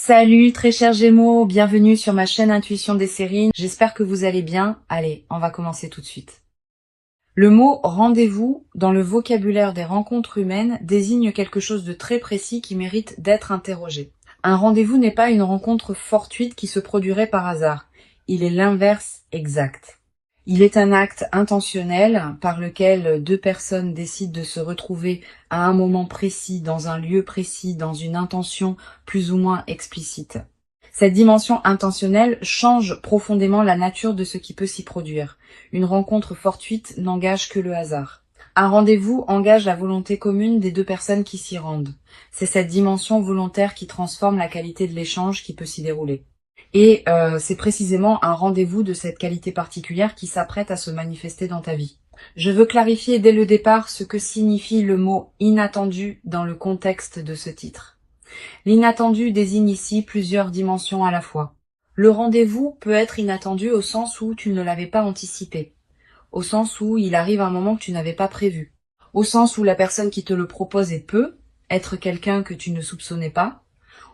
Salut très chers Gémeaux, bienvenue sur ma chaîne Intuition des séries. J'espère que vous allez bien. Allez, on va commencer tout de suite. Le mot rendez-vous dans le vocabulaire des rencontres humaines désigne quelque chose de très précis qui mérite d'être interrogé. Un rendez-vous n'est pas une rencontre fortuite qui se produirait par hasard. Il est l'inverse exact. Il est un acte intentionnel par lequel deux personnes décident de se retrouver à un moment précis, dans un lieu précis, dans une intention plus ou moins explicite. Cette dimension intentionnelle change profondément la nature de ce qui peut s'y produire. Une rencontre fortuite n'engage que le hasard. Un rendez-vous engage la volonté commune des deux personnes qui s'y rendent. C'est cette dimension volontaire qui transforme la qualité de l'échange qui peut s'y dérouler. Et c'est précisément un rendez-vous de cette qualité particulière qui s'apprête à se manifester dans ta vie. Je veux clarifier dès le départ ce que signifie le mot « inattendu » dans le contexte de ce titre. L'inattendu désigne ici plusieurs dimensions à la fois. Le rendez-vous peut être inattendu au sens où tu ne l'avais pas anticipé, au sens où il arrive un moment que tu n'avais pas prévu, au sens où la personne qui te le propose peut être quelqu'un que tu ne soupçonnais pas,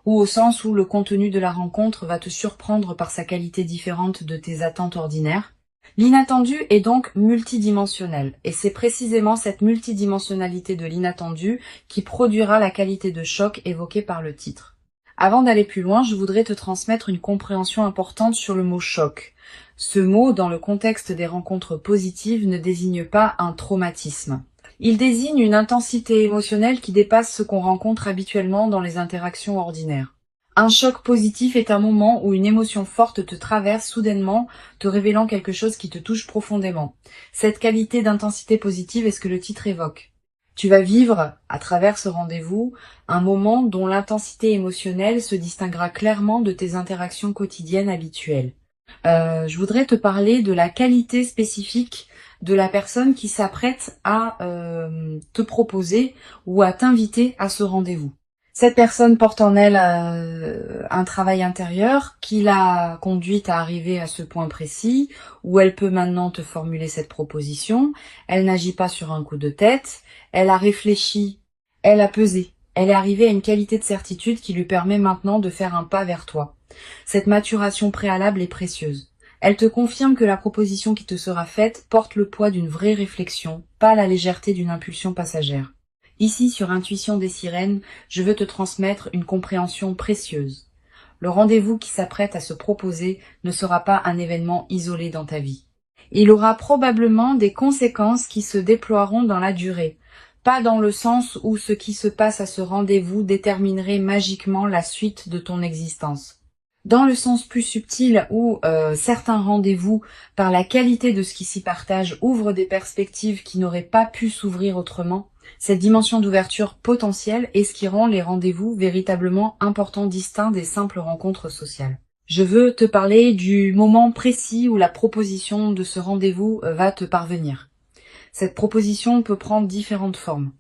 ou au sens où le contenu de la rencontre va te surprendre par sa qualité différente de tes attentes ordinaires. L'inattendu est donc multidimensionnel, et c'est précisément cette multidimensionnalité de l'inattendu qui produira la qualité de choc évoquée par le titre. Avant d'aller plus loin, je voudrais te transmettre une compréhension importante sur le mot choc. Ce mot, dans le contexte des rencontres positives, ne désigne pas un traumatisme. Il désigne une intensité émotionnelle qui dépasse ce qu'on rencontre habituellement dans les interactions ordinaires. Un choc positif est un moment où une émotion forte te traverse soudainement, te révélant quelque chose qui te touche profondément. Cette qualité d'intensité positive est ce que le titre évoque. Tu vas vivre, à travers ce rendez-vous, un moment dont l'intensité émotionnelle se distinguera clairement de tes interactions quotidiennes habituelles. Je voudrais te parler de la qualité spécifique de la personne qui s'apprête à te proposer ou à t'inviter à ce rendez-vous. Cette personne porte en elle un travail intérieur qui l'a conduite à arriver à ce point précis où elle peut maintenant te formuler cette proposition. Elle n'agit pas sur un coup de tête, elle a réfléchi, elle a pesé. Elle est arrivée à une qualité de certitude qui lui permet maintenant de faire un pas vers toi. Cette maturation préalable est précieuse. Elle te confirme que la proposition qui te sera faite porte le poids d'une vraie réflexion, pas la légèreté d'une impulsion passagère. Ici, sur Intuition des sirènes, je veux te transmettre une compréhension précieuse. Le rendez-vous qui s'apprête à se proposer ne sera pas un événement isolé dans ta vie. Il aura probablement des conséquences qui se déploieront dans la durée, pas dans le sens où ce qui se passe à ce rendez-vous déterminerait magiquement la suite de ton existence. Dans le sens plus subtil où certains rendez-vous, par la qualité de ce qui s'y partage, ouvrent des perspectives qui n'auraient pas pu s'ouvrir autrement, cette dimension d'ouverture potentielle est ce qui rend les rendez-vous véritablement importants, distincts des simples rencontres sociales. Je veux te parler du moment précis où la proposition de ce rendez-vous va te parvenir. Cette proposition peut prendre différentes formes.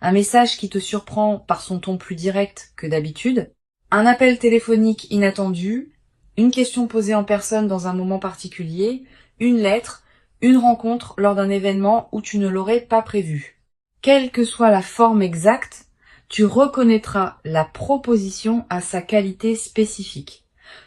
Un message qui te surprend par son ton plus direct que d'habitude, un appel téléphonique inattendu, une question posée en personne dans un moment particulier, une lettre, une rencontre lors d'un événement où tu ne l'aurais pas prévu. Quelle que soit la forme exacte, tu reconnaîtras la proposition à sa qualité spécifique.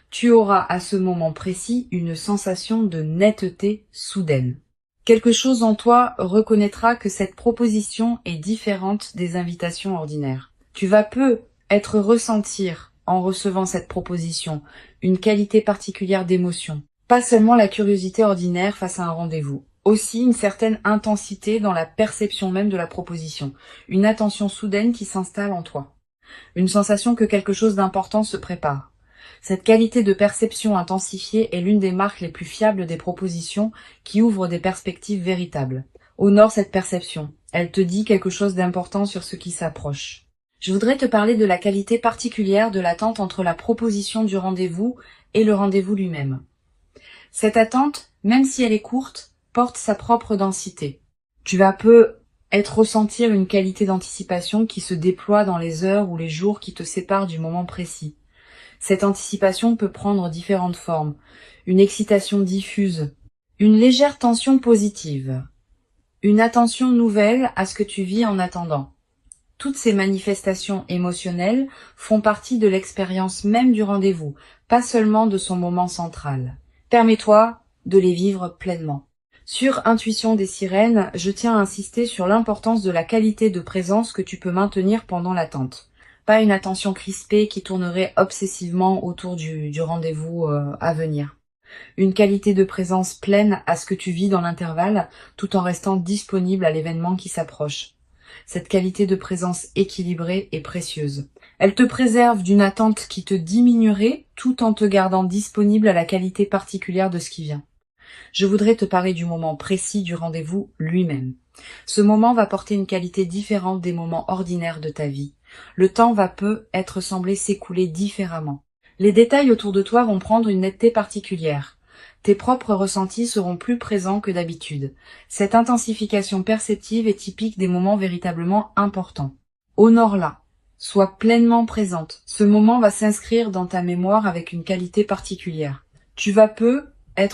Tu auras à ce moment précis une sensation de netteté soudaine. Quelque chose en toi reconnaîtra que cette proposition est différente des invitations ordinaires. Tu vas peut-être ressentir, en recevant cette proposition, une qualité particulière d'émotion. Pas seulement la curiosité ordinaire face à un rendez-vous. Aussi une certaine intensité dans la perception même de la proposition. Une attention soudaine qui s'installe en toi. Une sensation que quelque chose d'important se prépare. Cette qualité de perception intensifiée est l'une des marques les plus fiables des propositions qui ouvrent des perspectives véritables. Honore cette perception. Elle te dit quelque chose d'important sur ce qui s'approche. Je voudrais te parler de la qualité particulière de l'attente entre la proposition du rendez-vous et le rendez-vous lui-même. Cette attente, même si elle est courte, porte sa propre densité. Tu vas peut-être ressentir une qualité d'anticipation qui se déploie dans les heures ou les jours qui te séparent du moment précis. Cette anticipation peut prendre différentes formes. Une excitation diffuse, une légère tension positive, une attention nouvelle à ce que tu vis en attendant, Toutes ces manifestations émotionnelles font partie de l'expérience même du rendez-vous, pas seulement de son moment central. Permets-toi de les vivre pleinement. Sur Intuition des sirènes, je tiens à insister sur l'importance de la qualité de présence que tu peux maintenir pendant l'attente. Pas une attention crispée qui tournerait obsessivement autour du rendez-vous à venir. Une qualité de présence pleine à ce que tu vis dans l'intervalle, tout en restant disponible à l'événement qui s'approche. Cette qualité de présence équilibrée est précieuse. Elle te préserve d'une attente qui te diminuerait tout en te gardant disponible à la qualité particulière de ce qui vient. Je voudrais te parler du moment précis du rendez-vous lui-même. Ce moment va porter une qualité différente des moments ordinaires de ta vie. Le temps va peu être semblé s'écouler différemment. Les détails autour de toi vont prendre une netteté particulière. Tes propres ressentis seront plus présents que d'habitude. Cette intensification perceptive est typique des moments véritablement importants. Honore-la. Sois pleinement présente. Ce moment va s'inscrire dans ta mémoire avec une qualité particulière. Tu vas peu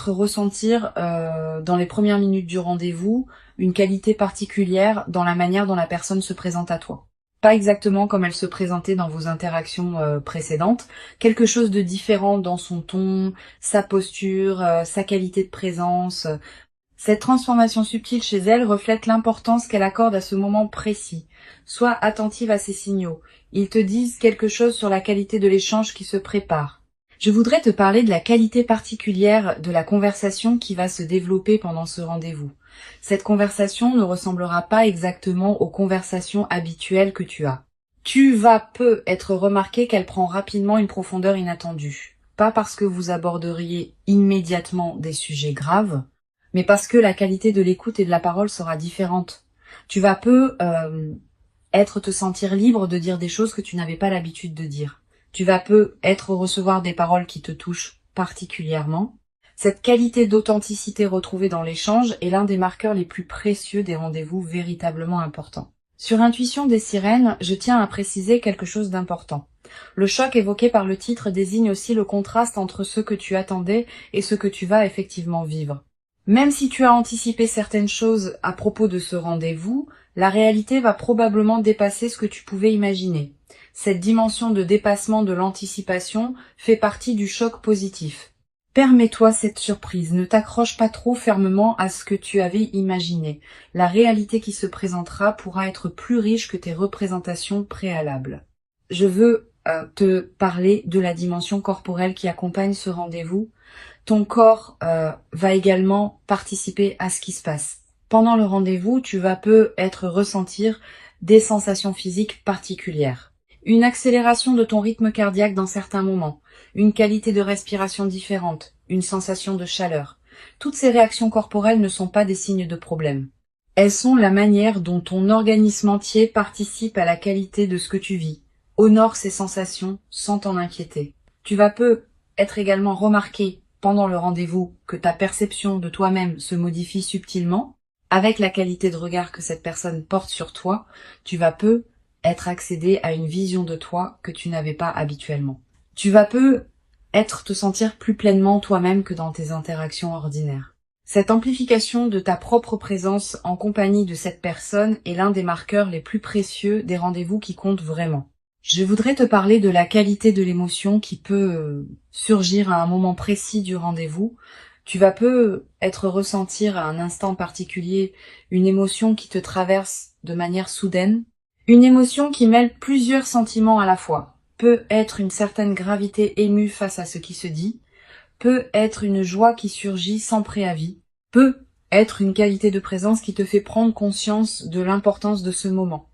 ressentir dans les premières minutes du rendez-vous une qualité particulière dans la manière dont la personne se présente à toi. Pas exactement comme elle se présentait dans vos interactions précédentes, quelque chose de différent dans son ton, sa posture, sa qualité de présence. Cette transformation subtile chez elle reflète l'importance qu'elle accorde à ce moment précis. Sois attentive à ces signaux. Ils te disent quelque chose sur la qualité de l'échange qui se prépare. Je voudrais te parler de la qualité particulière de la conversation qui va se développer pendant ce rendez-vous. Cette conversation ne ressemblera pas exactement aux conversations habituelles que tu as. Tu vas peu être remarqué qu'elle prend rapidement une profondeur inattendue. Pas parce que vous aborderiez immédiatement des sujets graves, mais parce que la qualité de l'écoute et de la parole sera différente. Tu vas peu te sentir libre de dire des choses que tu n'avais pas l'habitude de dire. Tu vas peu recevoir des paroles qui te touchent particulièrement. Cette qualité d'authenticité retrouvée dans l'échange est l'un des marqueurs les plus précieux des rendez-vous véritablement importants. Sur Intuition des sirènes, je tiens à préciser quelque chose d'important. Le choc évoqué par le titre désigne aussi le contraste entre ce que tu attendais et ce que tu vas effectivement vivre. Même si tu as anticipé certaines choses à propos de ce rendez-vous, la réalité va probablement dépasser ce que tu pouvais imaginer. Cette dimension de dépassement de l'anticipation fait partie du choc positif. Permets-toi cette surprise, ne t'accroche pas trop fermement à ce que tu avais imaginé. La réalité qui se présentera pourra être plus riche que tes représentations préalables. Je veux te parler de la dimension corporelle qui accompagne ce rendez-vous. Ton corps va également participer à ce qui se passe. Pendant le rendez-vous, tu vas peu ressentir des sensations physiques particulières. Une accélération de ton rythme cardiaque dans certains moments, une qualité de respiration différente, une sensation de chaleur. Toutes ces réactions corporelles ne sont pas des signes de problème. Elles sont la manière dont ton organisme entier participe à la qualité de ce que tu vis. Honore ces sensations sans t'en inquiéter. Tu vas peu être également remarqué pendant le rendez-vous que ta perception de toi-même se modifie subtilement. Avec la qualité de regard que cette personne porte sur toi, tu vas peu accédé à une vision de toi que tu n'avais pas habituellement. Tu vas peu te sentir plus pleinement toi-même que dans tes interactions ordinaires. Cette amplification de ta propre présence en compagnie de cette personne est l'un des marqueurs les plus précieux des rendez-vous qui comptent vraiment. Je voudrais te parler de la qualité de l'émotion qui peut surgir à un moment précis du rendez-vous. Tu vas peu ressentir à un instant particulier une émotion qui te traverse de manière soudaine. Une émotion qui mêle plusieurs sentiments à la fois. Peut être une certaine gravité émue face à ce qui se dit, peut être une joie qui surgit sans préavis, peut être une qualité de présence qui te fait prendre conscience de l'importance de ce moment.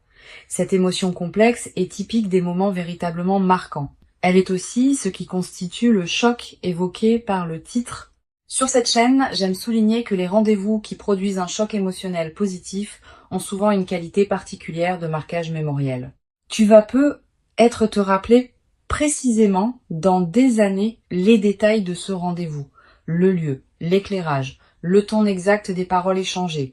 Cette émotion complexe est typique des moments véritablement marquants. Elle est aussi ce qui constitue le choc évoqué par le titre. Sur cette chaîne, j'aime souligner que les rendez-vous qui produisent un choc émotionnel positif ont souvent une qualité particulière de marquage mémoriel. Tu vas peu te rappeler précisément dans des années les détails de ce rendez-vous, le lieu, l'éclairage, le ton exact des paroles échangées.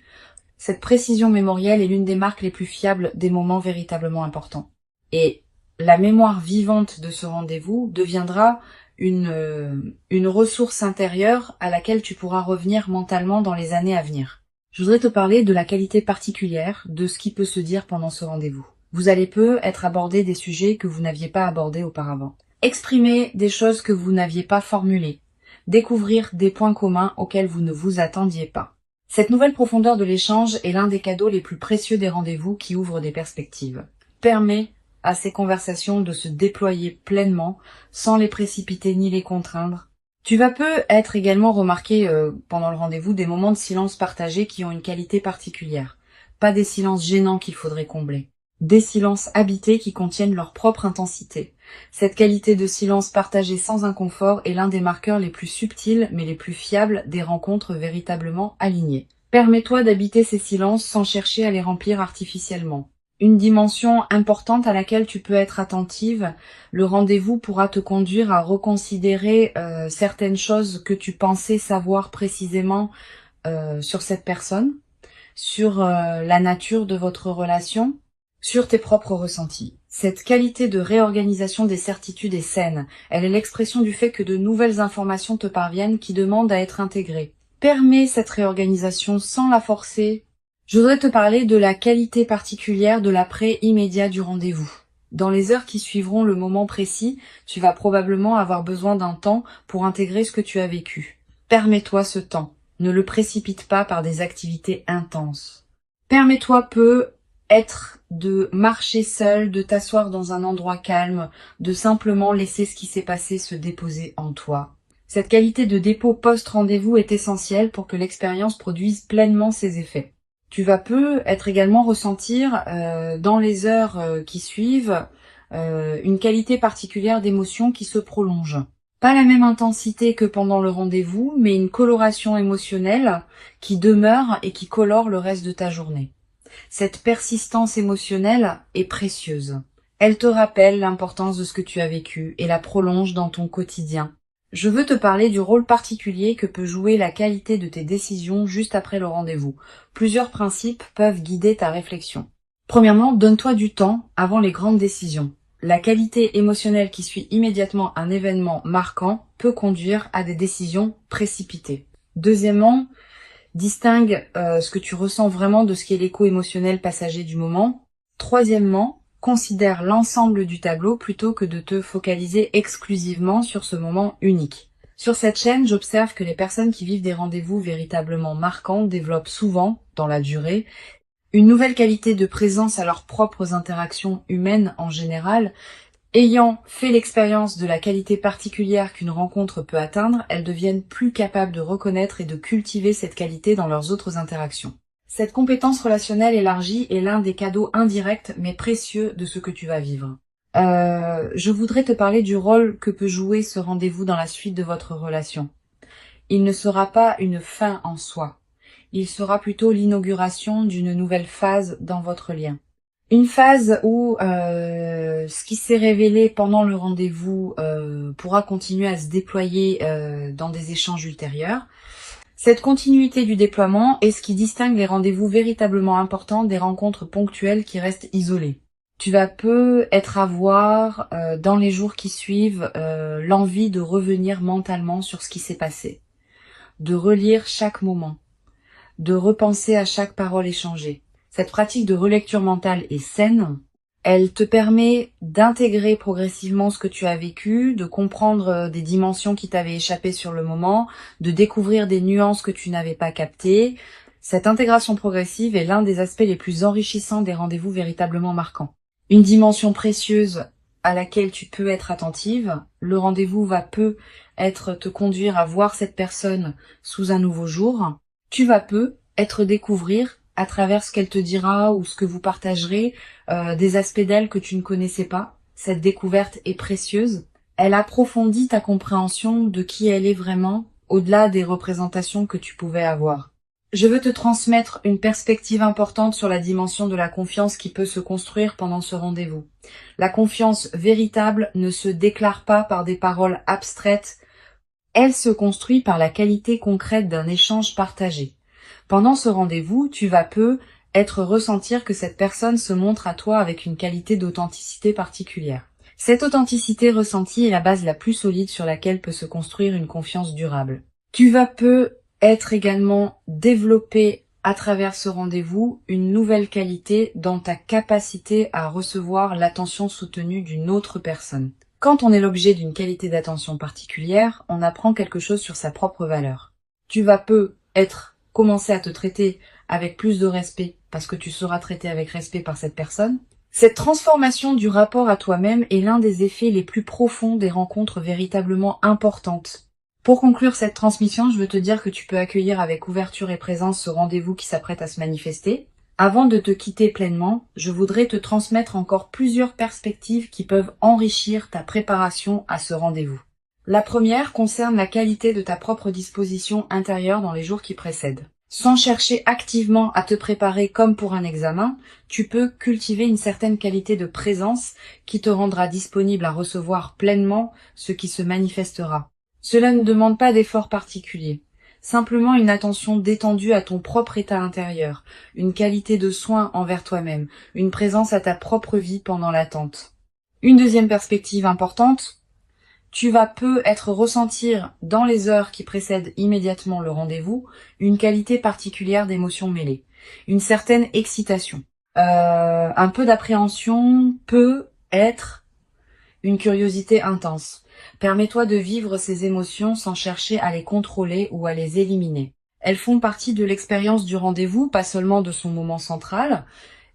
Cette précision mémorielle est l'une des marques les plus fiables des moments véritablement importants. Et la mémoire vivante de ce rendez-vous deviendra une ressource intérieure à laquelle tu pourras revenir mentalement dans les années à venir. Je voudrais te parler de la qualité particulière de ce qui peut se dire pendant ce rendez-vous. Vous allez peu être abordé des sujets que vous n'aviez pas abordés auparavant. Exprimer des choses que vous n'aviez pas formulées. Découvrir des points communs auxquels vous ne vous attendiez pas. Cette nouvelle profondeur de l'échange est l'un des cadeaux les plus précieux des rendez-vous qui ouvrent des perspectives. Permet à ces conversations de se déployer pleinement, sans les précipiter ni les contraindre. Tu vas peu être également remarqué pendant le rendez-vous des moments de silence partagés qui ont une qualité particulière. Pas des silences gênants qu'il faudrait combler. Des silences habités qui contiennent leur propre intensité. Cette qualité de silence partagé sans inconfort est l'un des marqueurs les plus subtils mais les plus fiables des rencontres véritablement alignées. Permets-toi d'habiter ces silences sans chercher à les remplir artificiellement. Une dimension importante à laquelle tu peux être attentive, le rendez-vous pourra te conduire à reconsidérer certaines choses que tu pensais savoir précisément sur cette personne, sur la nature de votre relation, sur tes propres ressentis. Cette qualité de réorganisation des certitudes est saine. Elle est l'expression du fait que de nouvelles informations te parviennent qui demandent à être intégrées. Permets cette réorganisation sans la forcer. Je voudrais te parler de la qualité particulière de l'après immédiat du rendez-vous. Dans les heures qui suivront le moment précis, tu vas probablement avoir besoin d'un temps pour intégrer ce que tu as vécu. Permets-toi ce temps. Ne le précipite pas par des activités intenses. Permets-toi être de marcher seul, de t'asseoir dans un endroit calme, de simplement laisser ce qui s'est passé se déposer en toi. Cette qualité de dépôt post-rendez-vous est essentielle pour que l'expérience produise pleinement ses effets. Tu vas peu être également ressentir dans les heures qui suivent une qualité particulière d'émotion qui se prolonge. Pas la même intensité que pendant le rendez-vous, mais une coloration émotionnelle qui demeure et qui colore le reste de ta journée. Cette persistance émotionnelle est précieuse. Elle te rappelle l'importance de ce que tu as vécu et la prolonge dans ton quotidien. Je veux te parler du rôle particulier que peut jouer la qualité de tes décisions juste après le rendez-vous. Plusieurs principes peuvent guider ta réflexion. Premièrement, donne-toi du temps avant les grandes décisions. La qualité émotionnelle qui suit immédiatement un événement marquant peut conduire à des décisions précipitées. Deuxièmement, distingue ce que tu ressens vraiment de ce qui est l'écho émotionnel passager du moment. Troisièmement, considère l'ensemble du tableau plutôt que de te focaliser exclusivement sur ce moment unique. Sur cette chaîne, j'observe que les personnes qui vivent des rendez-vous véritablement marquants développent souvent, dans la durée, une nouvelle qualité de présence à leurs propres interactions humaines en général. Ayant fait l'expérience de la qualité particulière qu'une rencontre peut atteindre, elles deviennent plus capables de reconnaître et de cultiver cette qualité dans leurs autres interactions. Cette compétence relationnelle élargie est l'un des cadeaux indirects mais précieux de ce que tu vas vivre. Je voudrais te parler du rôle que peut jouer ce rendez-vous dans la suite de votre relation. Il ne sera pas une fin en soi. Il sera plutôt l'inauguration d'une nouvelle phase dans votre lien. Une phase où ce qui s'est révélé pendant le rendez-vous pourra continuer à se déployer dans des échanges ultérieurs. Cette continuité du déploiement est ce qui distingue les rendez-vous véritablement importants des rencontres ponctuelles qui restent isolées. Tu vas peu être à voir dans les jours qui suivent l'envie de revenir mentalement sur ce qui s'est passé, de relire chaque moment, de repenser à chaque parole échangée. Cette pratique de relecture mentale est saine. Elle te permet d'intégrer progressivement ce que tu as vécu, de comprendre des dimensions qui t'avaient échappé sur le moment, de découvrir des nuances que tu n'avais pas captées. Cette intégration progressive est l'un des aspects les plus enrichissants des rendez-vous véritablement marquants. Une dimension précieuse à laquelle tu peux être attentive. Le rendez-vous va peu te conduire à voir cette personne sous un nouveau jour. Tu vas peu découvrir à travers ce qu'elle te dira ou ce que vous partagerez, des aspects d'elle que tu ne connaissais pas. Cette découverte est précieuse. Elle approfondit ta compréhension de qui elle est vraiment, au-delà des représentations que tu pouvais avoir. Je veux te transmettre une perspective importante sur la dimension de la confiance qui peut se construire pendant ce rendez-vous. La confiance véritable ne se déclare pas par des paroles abstraites. Elle se construit par la qualité concrète d'un échange partagé. Pendant ce rendez-vous, tu vas peu ressentir que cette personne se montre à toi avec une qualité d'authenticité particulière. Cette authenticité ressentie est la base la plus solide sur laquelle peut se construire une confiance durable. Tu vas peu également développer à travers ce rendez-vous, une nouvelle qualité dans ta capacité à recevoir l'attention soutenue d'une autre personne. Quand on est l'objet d'une qualité d'attention particulière, on apprend quelque chose sur sa propre valeur. Tu vas commencer à te traiter avec plus de respect parce que tu seras traité avec respect par cette personne. Cette transformation du rapport à toi-même est l'un des effets les plus profonds des rencontres véritablement importantes. Pour conclure cette transmission, je veux te dire que tu peux accueillir avec ouverture et présence ce rendez-vous qui s'apprête à se manifester. Avant de te quitter pleinement, je voudrais te transmettre encore plusieurs perspectives qui peuvent enrichir ta préparation à ce rendez-vous. La première concerne la qualité de ta propre disposition intérieure dans les jours qui précèdent. Sans chercher activement à te préparer comme pour un examen, tu peux cultiver une certaine qualité de présence qui te rendra disponible à recevoir pleinement ce qui se manifestera. Cela ne demande pas d'effort particulier, simplement une attention détendue à ton propre état intérieur, une qualité de soin envers toi-même, une présence à ta propre vie pendant l'attente. Une deuxième perspective importante, tu vas être ressentir dans les heures qui précèdent immédiatement le rendez-vous une qualité particulière d'émotions mêlées, une certaine excitation, un peu d'appréhension, peut être une curiosité intense. Permets-toi de vivre ces émotions sans chercher à les contrôler ou à les éliminer. Elles font partie de l'expérience du rendez-vous, pas seulement de son moment central,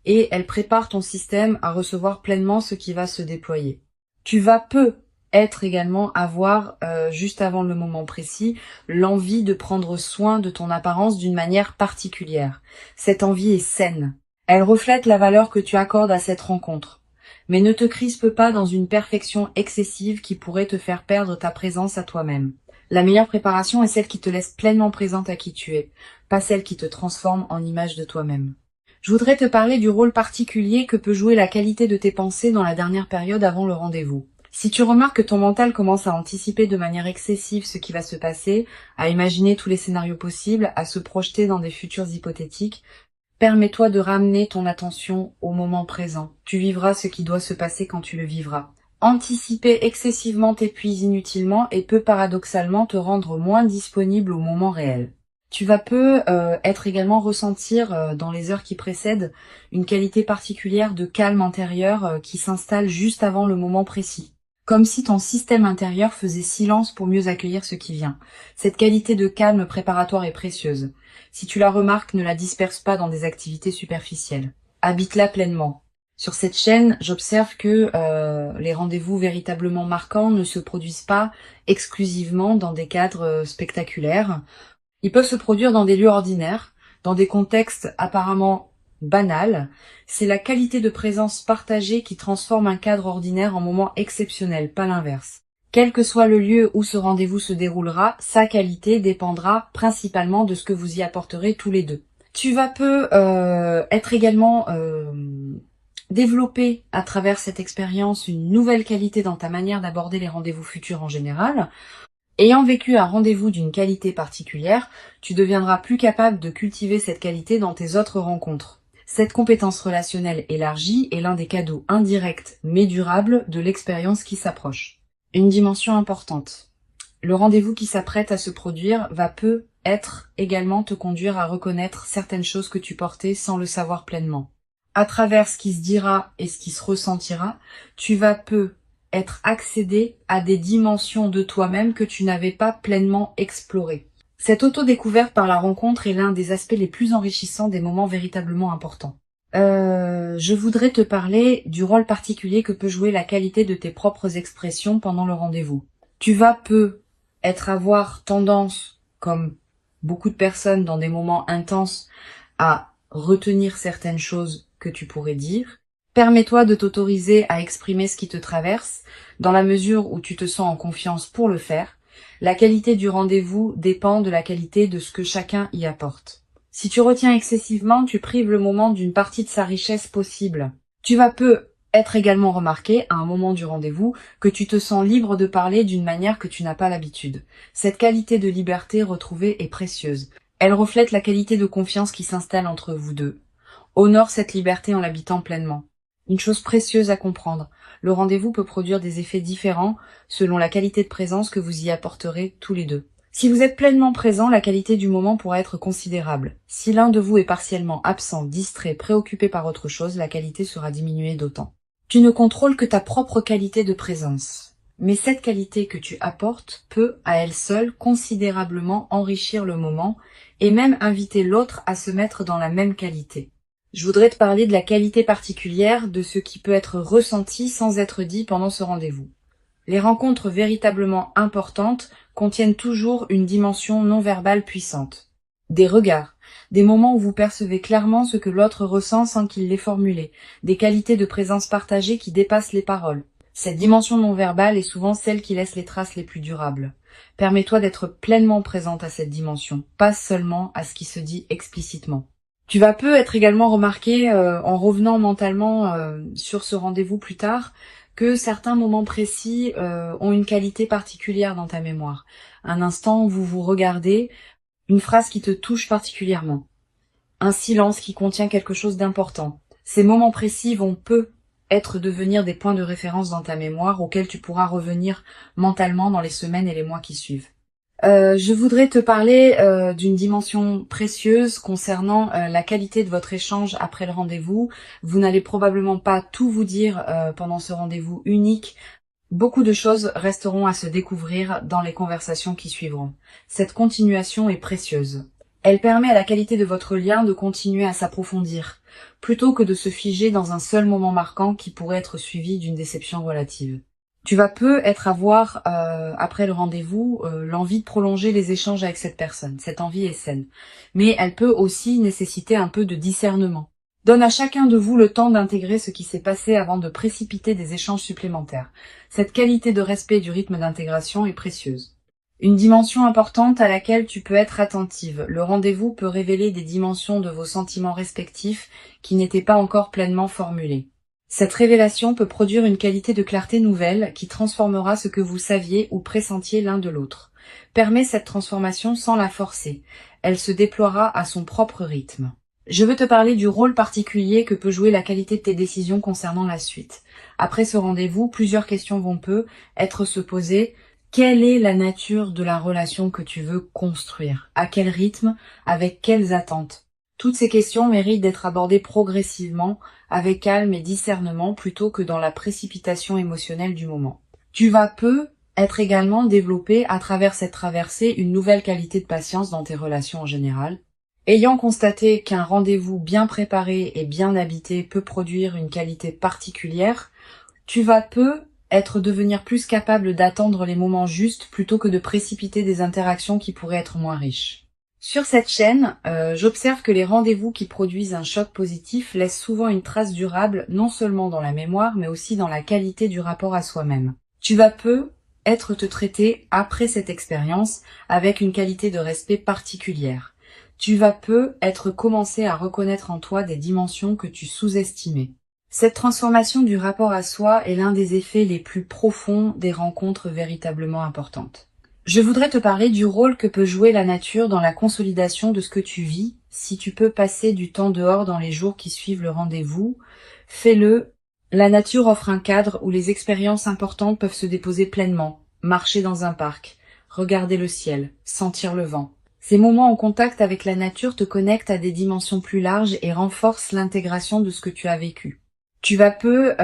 et elles préparent ton système à recevoir pleinement ce qui va se déployer. Tu vas avoir, juste avant le moment précis, l'envie de prendre soin de ton apparence d'une manière particulière. Cette envie est saine. Elle reflète la valeur que tu accordes à cette rencontre. Mais ne te crispe pas dans une perfection excessive qui pourrait te faire perdre ta présence à toi-même. La meilleure préparation est celle qui te laisse pleinement présente à qui tu es, pas celle qui te transforme en image de toi-même. Je voudrais te parler du rôle particulier que peut jouer la qualité de tes pensées dans la dernière période avant le rendez-vous. Si tu remarques que ton mental commence à anticiper de manière excessive ce qui va se passer, à imaginer tous les scénarios possibles, à se projeter dans des futurs hypothétiques, permets-toi de ramener ton attention au moment présent. Tu vivras ce qui doit se passer quand tu le vivras. Anticiper excessivement t'épuise inutilement et peut paradoxalement te rendre moins disponible au moment réel. Tu vas également ressentir dans les heures qui précèdent une qualité particulière de calme intérieur qui s'installe juste avant le moment précis. Comme si ton système intérieur faisait silence pour mieux accueillir ce qui vient. Cette qualité de calme préparatoire est précieuse. Si tu la remarques, ne la disperse pas dans des activités superficielles. Habite-la pleinement. Sur cette chaîne, j'observe que les rendez-vous véritablement marquants ne se produisent pas exclusivement dans des cadres spectaculaires. Ils peuvent se produire dans des lieux ordinaires, dans des contextes apparemment banals. C'est la qualité de présence partagée qui transforme un cadre ordinaire en moment exceptionnel, pas l'inverse. Quel que soit le lieu où ce rendez-vous se déroulera, sa qualité dépendra principalement de ce que vous y apporterez tous les deux. Tu vas être également développer à travers cette expérience une nouvelle qualité dans ta manière d'aborder les rendez-vous futurs en général. Ayant vécu un rendez-vous d'une qualité particulière, tu deviendras plus capable de cultiver cette qualité dans tes autres rencontres. Cette compétence relationnelle élargie est l'un des cadeaux indirects mais durables de l'expérience qui s'approche. Une dimension importante. Le rendez-vous qui s'apprête à se produire va peut-être également te conduire à reconnaître certaines choses que tu portais sans le savoir pleinement. À travers ce qui se dira et ce qui se ressentira, tu vas être accédé à des dimensions de toi-même que tu n'avais pas pleinement explorées. Cette auto-découverte par la rencontre est l'un des aspects les plus enrichissants des moments véritablement importants. Je voudrais te parler du rôle particulier que peut jouer la qualité de tes propres expressions pendant le rendez-vous. Tu vas avoir tendance, comme beaucoup de personnes dans des moments intenses, à retenir certaines choses que tu pourrais dire. Permets-toi de t'autoriser à exprimer ce qui te traverse, dans la mesure où tu te sens en confiance pour le faire. La qualité du rendez-vous dépend de la qualité de ce que chacun y apporte. Si tu retiens excessivement, tu prives le moment d'une partie de sa richesse possible. Tu vas être également remarqué, à un moment du rendez-vous, que tu te sens libre de parler d'une manière que tu n'as pas l'habitude. Cette qualité de liberté retrouvée est précieuse. Elle reflète la qualité de confiance qui s'installe entre vous deux. Honore cette liberté en l'habitant pleinement. Une chose précieuse à comprendre, le rendez-vous peut produire des effets différents selon la qualité de présence que vous y apporterez tous les deux. Si vous êtes pleinement présent, la qualité du moment pourra être considérable. Si l'un de vous est partiellement absent, distrait, préoccupé par autre chose, la qualité sera diminuée d'autant. Tu ne contrôles que ta propre qualité de présence. Mais cette qualité que tu apportes peut, à elle seule, considérablement enrichir le moment et même inviter l'autre à se mettre dans la même qualité. Je voudrais te parler de la qualité particulière de ce qui peut être ressenti sans être dit pendant ce rendez-vous. Les rencontres véritablement importantes contiennent toujours une dimension non verbale puissante. Des regards, des moments où vous percevez clairement ce que l'autre ressent sans qu'il l'ait formulé, des qualités de présence partagée qui dépassent les paroles. Cette dimension non verbale est souvent celle qui laisse les traces les plus durables. Permets-toi d'être pleinement présente à cette dimension, pas seulement à ce qui se dit explicitement. Tu vas peu être également remarqué, en revenant mentalement sur ce rendez-vous plus tard, que certains moments précis ont une qualité particulière dans ta mémoire. Un instant où vous vous regardez, une phrase qui te touche particulièrement, un silence qui contient quelque chose d'important. Ces moments précis vont peu devenir des points de référence dans ta mémoire auxquels tu pourras revenir mentalement dans les semaines et les mois qui suivent. Je voudrais te parler d'une dimension précieuse concernant la qualité de votre échange après le rendez-vous. Vous n'allez probablement pas tout vous dire pendant ce rendez-vous unique. Beaucoup de choses resteront à se découvrir dans les conversations qui suivront. Cette continuation est précieuse. Elle permet à la qualité de votre lien de continuer à s'approfondir, plutôt que de se figer dans un seul moment marquant qui pourrait être suivi d'une déception relative. Tu vas peu être à voir, après le rendez-vous, l'envie de prolonger les échanges avec cette personne. Cette envie est saine. Mais elle peut aussi nécessiter un peu de discernement. Donne à chacun de vous le temps d'intégrer ce qui s'est passé avant de précipiter des échanges supplémentaires. Cette qualité de respect du rythme d'intégration est précieuse. Une dimension importante à laquelle tu peux être attentive. Le rendez-vous peut révéler des dimensions de vos sentiments respectifs qui n'étaient pas encore pleinement formulées. Cette révélation peut produire une qualité de clarté nouvelle qui transformera ce que vous saviez ou pressentiez l'un de l'autre. Permets cette transformation sans la forcer. Elle se déploiera à son propre rythme. Je veux te parler du rôle particulier que peut jouer la qualité de tes décisions concernant la suite. Après ce rendez-vous, plusieurs questions vont être se poser. Quelle est la nature de la relation que tu veux construire? À quel rythme? Avec quelles attentes? Toutes ces questions méritent d'être abordées progressivement, avec calme et discernement, plutôt que dans la précipitation émotionnelle du moment. Tu vas peu être également développé à travers cette traversée une nouvelle qualité de patience dans tes relations en général. Ayant constaté qu'un rendez-vous bien préparé et bien habité peut produire une qualité particulière, tu vas peu devenir plus capable d'attendre les moments justes plutôt que de précipiter des interactions qui pourraient être moins riches. Sur cette chaîne, j'observe que les rendez-vous qui produisent un choc positif laissent souvent une trace durable, non seulement dans la mémoire, mais aussi dans la qualité du rapport à soi-même. Tu vas peu te traiter après cette expérience avec une qualité de respect particulière. Tu vas peu commencé à reconnaître en toi des dimensions que tu sous-estimais. Cette transformation du rapport à soi est l'un des effets les plus profonds des rencontres véritablement importantes. Je voudrais te parler du rôle que peut jouer la nature dans la consolidation de ce que tu vis. Si tu peux passer du temps dehors dans les jours qui suivent le rendez-vous, fais-le. La nature offre un cadre où les expériences importantes peuvent se déposer pleinement. Marcher dans un parc, regarder le ciel, sentir le vent. Ces moments en contact avec la nature te connectent à des dimensions plus larges et renforcent l'intégration de ce que tu as vécu. Tu vas peu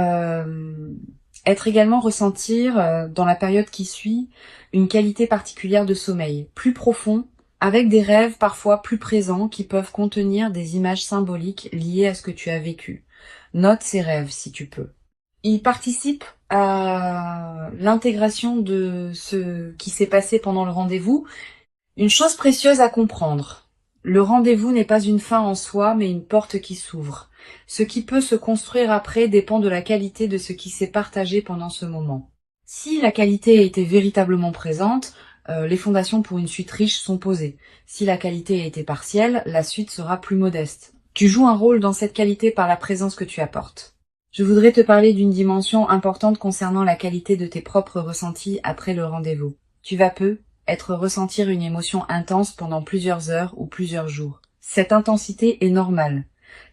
également ressentir, dans la période qui suit, une qualité particulière de sommeil, plus profond, avec des rêves parfois plus présents qui peuvent contenir des images symboliques liées à ce que tu as vécu. Note ces rêves si tu peux. Ils participent à l'intégration de ce qui s'est passé pendant le rendez-vous. Une chose précieuse à comprendre. Le rendez-vous n'est pas une fin en soi, mais une porte qui s'ouvre. Ce qui peut se construire après dépend de la qualité de ce qui s'est partagé pendant ce moment. Si la qualité a été véritablement présente, les fondations pour une suite riche sont posées. Si la qualité a été partielle, la suite sera plus modeste. Tu joues un rôle dans cette qualité par la présence que tu apportes. Je voudrais te parler d'une dimension importante concernant la qualité de tes propres ressentis après le rendez-vous. Tu vas peu ressentir une émotion intense pendant plusieurs heures ou plusieurs jours. Cette intensité est normale.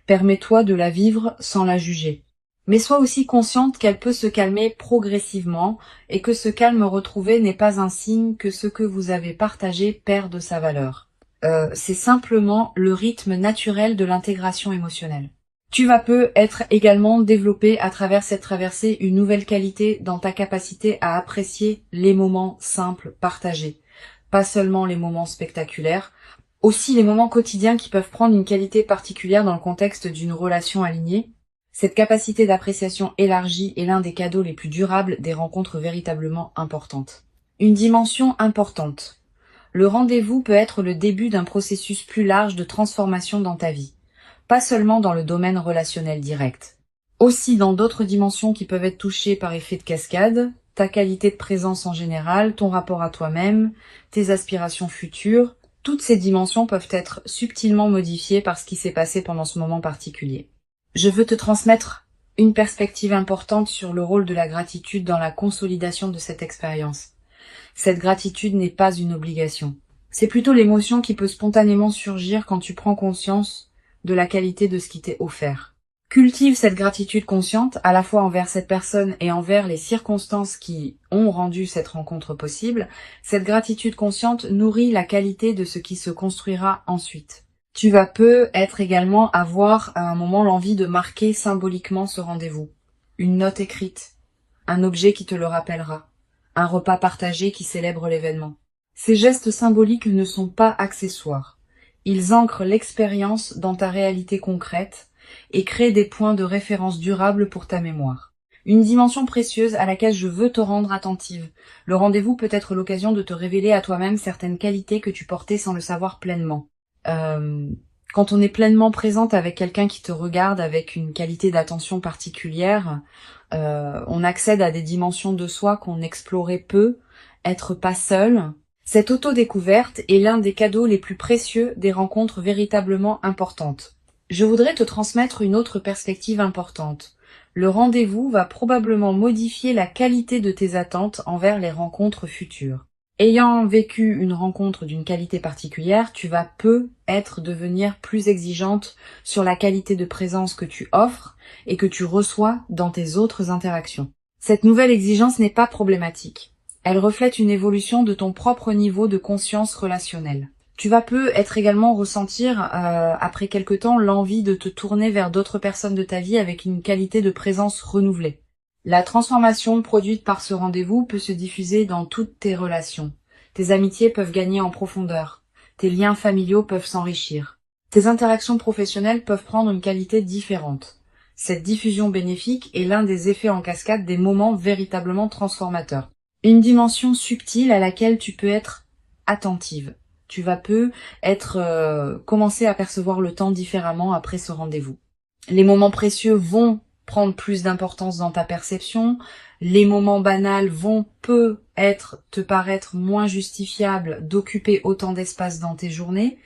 Permets-toi de la vivre sans la juger. Mais sois aussi consciente qu'elle peut se calmer progressivement et que ce calme retrouvé n'est pas un signe que ce que vous avez partagé perd de sa valeur. C'est simplement le rythme naturel de l'intégration émotionnelle. Tu vas peut-être également développer à travers cette traversée une nouvelle qualité dans ta capacité à apprécier les moments simples partagés. Pas seulement les moments spectaculaires, aussi les moments quotidiens qui peuvent prendre une qualité particulière dans le contexte d'une relation alignée. Cette capacité d'appréciation élargie est l'un des cadeaux les plus durables des rencontres véritablement importantes. Une dimension importante. Le rendez-vous peut être le début d'un processus plus large de transformation dans ta vie, pas seulement dans le domaine relationnel direct. Aussi dans d'autres dimensions qui peuvent être touchées par effet de cascade, ta qualité de présence en général, ton rapport à toi-même, tes aspirations futures, toutes ces dimensions peuvent être subtilement modifiées par ce qui s'est passé pendant ce moment particulier. Je veux te transmettre une perspective importante sur le rôle de la gratitude dans la consolidation de cette expérience. Cette gratitude n'est pas une obligation. C'est plutôt l'émotion qui peut spontanément surgir quand tu prends conscience de la qualité de ce qui t'est offert. Cultive cette gratitude consciente à la fois envers cette personne et envers les circonstances qui ont rendu cette rencontre possible. Cette gratitude consciente nourrit la qualité de ce qui se construira ensuite. Tu vas peut-être également avoir à un moment l'envie de marquer symboliquement ce rendez-vous. Une note écrite, un objet qui te le rappellera, un repas partagé qui célèbre l'événement. Ces gestes symboliques ne sont pas accessoires. Ils ancrent l'expérience dans ta réalité concrète et créent des points de référence durables pour ta mémoire. Une dimension précieuse à laquelle je veux te rendre attentive. Le rendez-vous peut être l'occasion de te révéler à toi-même certaines qualités que tu portais sans le savoir pleinement. Quand on est pleinement présente avec quelqu'un qui te regarde avec une qualité d'attention particulière, on accède à des dimensions de soi qu'on explorait peu, être pas seul. Cette auto-découverte est l'un des cadeaux les plus précieux des rencontres véritablement importantes. Je voudrais te transmettre une autre perspective importante. Le rendez-vous va probablement modifier la qualité de tes attentes envers les rencontres futures. Ayant vécu une rencontre d'une qualité particulière, tu vas peut-être devenir plus exigeante sur la qualité de présence que tu offres et que tu reçois dans tes autres interactions. Cette nouvelle exigence n'est pas problématique. Elle reflète une évolution de ton propre niveau de conscience relationnelle. Tu vas peut-être également ressentir, après quelque temps, l'envie de te tourner vers d'autres personnes de ta vie avec une qualité de présence renouvelée. La transformation produite par ce rendez-vous peut se diffuser dans toutes tes relations. Tes amitiés peuvent gagner en profondeur. Tes liens familiaux peuvent s'enrichir. Tes interactions professionnelles peuvent prendre une qualité différente. Cette diffusion bénéfique est l'un des effets en cascade des moments véritablement transformateurs. Une dimension subtile à laquelle tu peux être attentive. Tu vas commencer à percevoir le temps différemment après ce rendez-vous. Les moments précieux vont prendre plus d'importance dans ta perception, les moments banals vont peut-être te paraître moins justifiables d'occuper autant d'espace dans tes journées.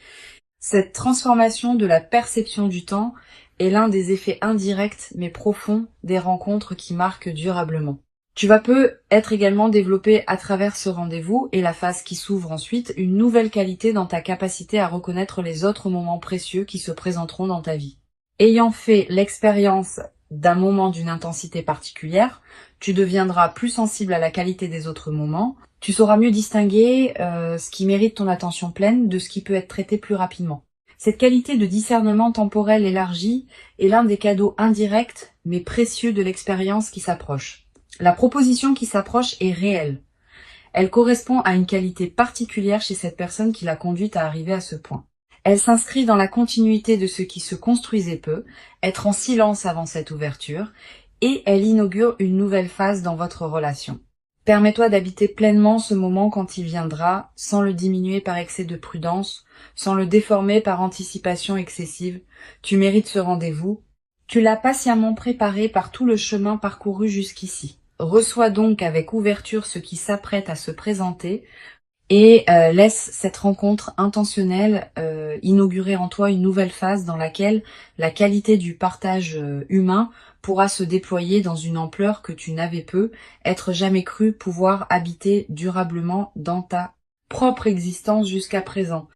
Cette transformation de la perception du temps est l'un des effets indirects mais profonds des rencontres qui marquent durablement. Tu vas peut-être également développer à travers ce rendez-vous et la phase qui s'ouvre ensuite une nouvelle qualité dans ta capacité à reconnaître les autres moments précieux qui se présenteront dans ta vie. Ayant fait l'expérience d'un moment d'une intensité particulière, tu deviendras plus sensible à la qualité des autres moments, tu sauras mieux distinguer ce qui mérite ton attention pleine de ce qui peut être traité plus rapidement. Cette qualité de discernement temporel élargi est l'un des cadeaux indirects mais précieux de l'expérience qui s'approche. La proposition qui s'approche est réelle. Elle correspond à une qualité particulière chez cette personne qui l'a conduite à arriver à ce point. Elle s'inscrit dans la continuité de ce qui se construisait peu, être en silence avant cette ouverture, et elle inaugure une nouvelle phase dans votre relation. Permets-toi d'habiter pleinement ce moment quand il viendra, sans le diminuer par excès de prudence, sans le déformer par anticipation excessive. Tu mérites ce rendez-vous. Tu l'as patiemment préparé par tout le chemin parcouru jusqu'ici. Reçois donc avec ouverture ce qui s'apprête à se présenter et laisse cette rencontre intentionnelle inaugurer en toi une nouvelle phase dans laquelle la qualité du partage humain pourra se déployer dans une ampleur que tu n'avais être jamais cru pouvoir habiter durablement dans ta propre existence jusqu'à présent.